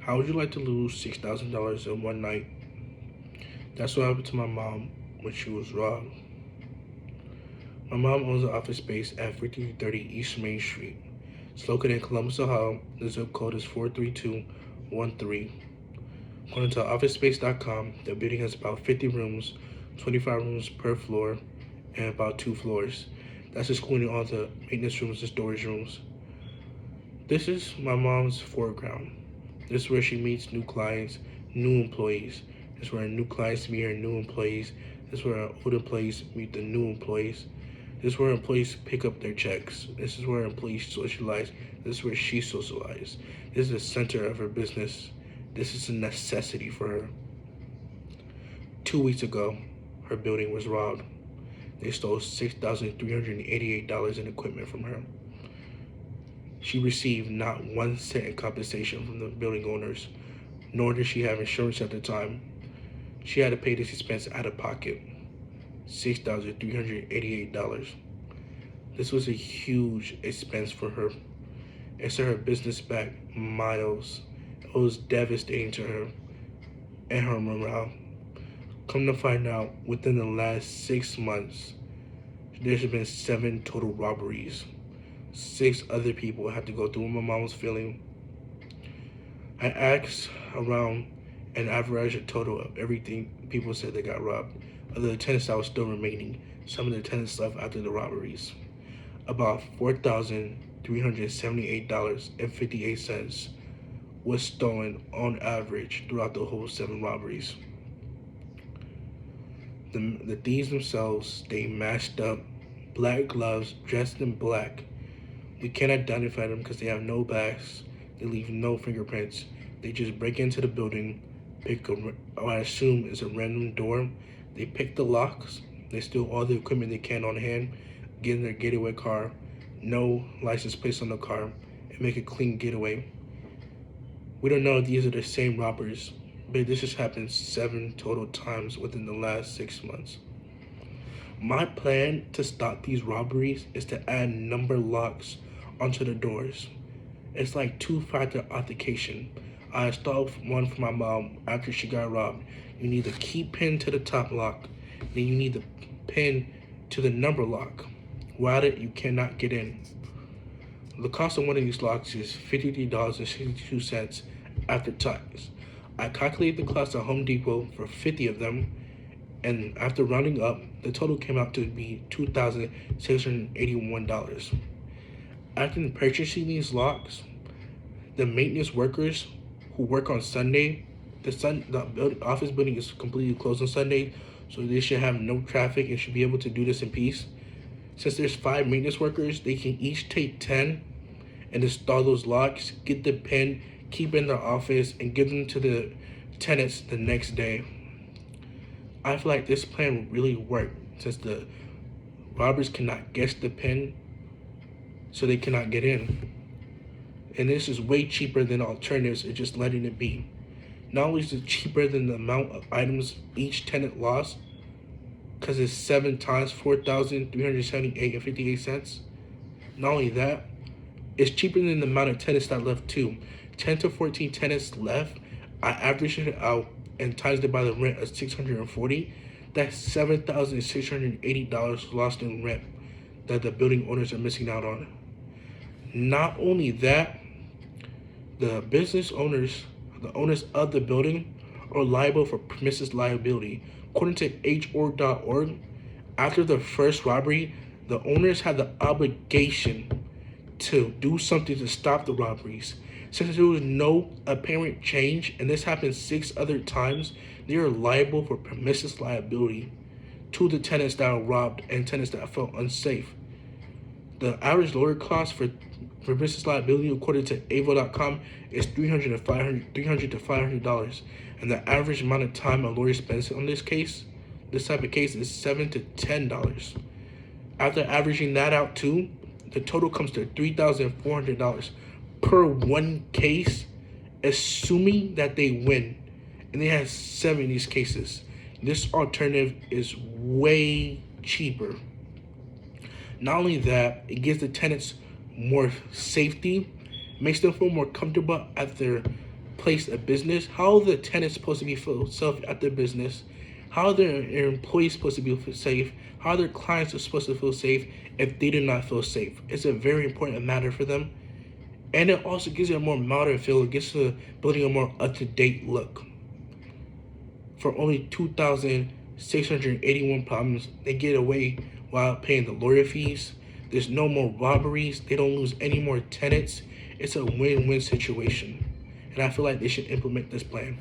How would you like to lose $6,000 in one night? That's what happened to my mom when she was robbed. My mom owns an office space at 5330 East Main Street. It's located in Columbus, Ohio. The zip code is 43213. According to OfficeSpace.com, the building has about 50 rooms, 25 rooms per floor, and about 2 floors. That's excluding all the maintenance rooms and storage rooms. This is my mom's foreground. This is where she meets new clients, new employees. This is where new clients meet her new employees. This is where old employees meet the new employees. This is where employees pick up their checks. This is where employees socialize. This is where she socializes. This is the center of her business. This is a necessity for her. 2 weeks ago, her building was robbed. They stole $6,388 in equipment from her. She received not 1 cent in compensation from the building owners, nor did she have insurance at the time. She had to pay this expense out of pocket, $6,388. This was a huge expense for her. It set her business back miles. It was devastating to her and her morale. Come to find out, within the last 6 months, there's been 7 total robberies. 6 other people had to go through what my mom was feeling. I asked around and averaged a total of everything people said they got robbed. Of the tenants that was still remaining, some of the tenants left after the robberies. About $4,378.58 was stolen on average throughout the whole 7 robberies. The thieves themselves, they masked up, black gloves, dressed in black. We can't identify them because they have no bags. They leave no fingerprints. They just break into the building, pick what I assume is a random door. They pick the locks. They steal all the equipment they can on hand, get in their getaway car, no license plate on the car, and make a clean getaway. We don't know if these are the same robbers, but this has happened 7 total times within the last 6 months. My plan to stop these robberies is to add number locks onto the doors. It's like 2-factor authentication. I installed one for my mom after she got robbed. You need the key pin to the top lock. Then you need the pin to the number lock. Without it, you cannot get in. The cost of one of these locks is $53.62 after tax. I calculated the cost at Home Depot for 50 of them, and after rounding up, the total came out to be $2,681. After purchasing these locks, the maintenance workers who work on Sunday, the office building is completely closed on Sunday, so they should have no traffic and should be able to do this in peace. Since there's 5 maintenance workers, they can each take 10 and install those locks, get the pin, keep it in their office, and give them to the tenants the next day. I feel like this plan will really work since the robbers cannot guess the pin, so they cannot get in. And this is way cheaper than alternatives of just letting it be. Not only is it cheaper than the amount of items each tenant lost, because it's 7 times $4,378.58. Not only that, it's cheaper than the amount of tenants that left too. 10 to 14 tenants left. I averaged it out and times it by the rent of $640. That's $7,680 lost in rent that the building owners are missing out on. Not only that, the business owners, the owners of the building, are liable for premises liability. According to HOR.org, after the first robbery, the owners had the obligation to do something to stop the robberies. Since there was no apparent change, and this happened 6 other times, they are liable for premises liability to the tenants that were robbed and tenants that felt unsafe. The average lawyer cost for business liability, according to Avo.com, is $300 to $500, and the average amount of time a lawyer spends on this type of case, is $7 to $10. After averaging that out too, the total comes to $3,400 per one case, assuming that they win. And they have 7 of these cases. This alternative is way cheaper. Not only that, it gives the tenants more safety, makes them feel more comfortable at their place a business, how are the tenants supposed to be feel safe at their business? How are their employees supposed to be safe? How are their clients supposed to feel safe if they do not feel safe? It's a very important matter for them. And it also gives it a more modern feel. It gives the building a more up-to-date look. For only 2,681 problems, they get away while paying the lawyer fees. There's no more robberies. They don't lose any more tenants. It's a win-win situation. And I feel like they should implement this plan.